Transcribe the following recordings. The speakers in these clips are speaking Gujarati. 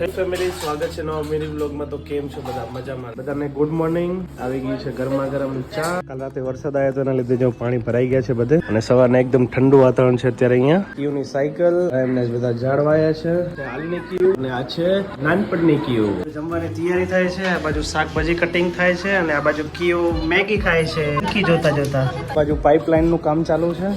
હેલો ફેમિલી, સ્વાગત છે નવા મેરી વ્લોગમાં. તો કેમ છો બધા? મજામાં? બધાને ગુડ મોર્નિંગ. આવી ગઈ છે ગરમા ગરમ ચા. કાલ રાતે વરસાદ આવ્યો તો એના લીધે જો પાણી ભરાઈ ગયા છે બધે, અને સવારના એકદમ ઠંડુ વાતાવરણ છે અત્યારે અહીંયા. કીયુની સાયકલ, એમને બધા ઝાડ વાયા છે. હાલની કીયુ અને આ છે નાનપણની કીયુ. જમવાની તૈયારી થાય છે. આ બાજુ શાકભાજી કટિંગ થાય છે અને આ બાજુ કીયુ મેગી ખાય છે. કી જોતા જોતા આ બાજુ પાઇપલાઇન નું કામ ચાલુ છે.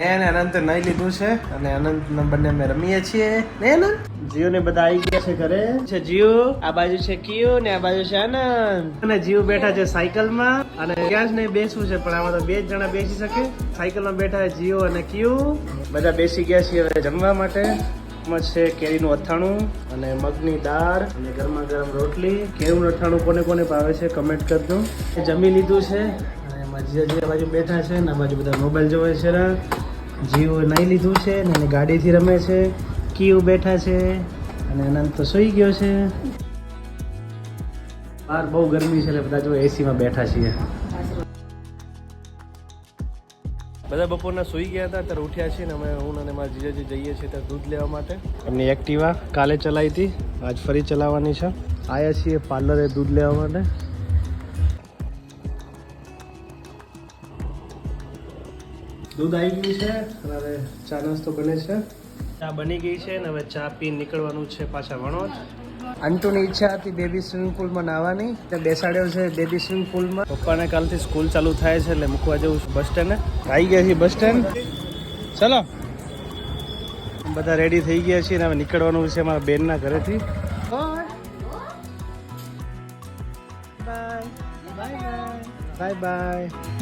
એને અનંત નહીં લીધું છે અને અનંત બંને અમે રમીએ છીએ ને. જીઓ ને બધા આવી ગયા છે ઘરે. છે જીઓ, આ બાજુ છે કિયો ને આ બાજુ છે આનંદ. અને જીઓ બેઠા છે સાયકલ માં, અને ક્યાં જ નહીં બેસવું છે પણ આમાં તો 2 જ જણા બેસી શકે. સાયકલ માં બેઠા છે જીઓ અને કિયો. બધા બેસી ગયા છીએ હવે જમવા માટે. છે કેરીનું અથાણું અને મગની દાળ અને ગરમા ગરમ રોટલી. કેરીનું અથાણું કોને કોને ભાવે છે કમેન્ટ કરજો. જમી લીધું છે અને એમાં જીજા બાજુ બેઠા છે ને આ બાજુ બધા મોબાઈલ જોવે છે. જીઓ નહીં લીધું છે ને એને ગાડીથી રમે છે. કીયુ બેઠા છે અને અનંત તો સૂઈ ગયો છે. બહાર બહુ ગરમી છે એટલે બધા જો એસીમાં બેઠા છીએ. બધા બપોરના સૂઈ ગયા હતા, અત્યારે ઉઠ્યા છીએ ને અમે હું અને મારા જીજાજી જઈએ છીએ ત્યાં દૂધ લેવા માટે. એમની એક્ટિવા કાલે ચલાવી હતી, આજ ફરી ચલાવવાની છે. આવ્યા છીએ પાર્લરે દૂધ લેવા માટે. દૂધ આવી ગયું છે અને હવે ચા નાસ્તો બને છે. ચા બની ગઈ છે ને હવે ચા પી નીકળવાનું છે પાછા વણોદ. અંટુની ઈચ્છા હતી બેબી સ્વિમિંગ પુલમાં નાહવાની, એટલે બેસાડ્યો છે બેબી સ્વિમિંગ પુલમાં. પપ્પાને કાલથી સ્કૂલ ચાલુ થાય છે એટલે મૂકવા જવું છે બસ સ્ટેન્ડે. આવી ગયા છીએ બસ સ્ટેન્ડ. ચલો બધા રેડી થઈ ગયા છીએ ને હવે નીકળવાનું છે મારા બેનના ઘરેથી. Bye bye bye bye.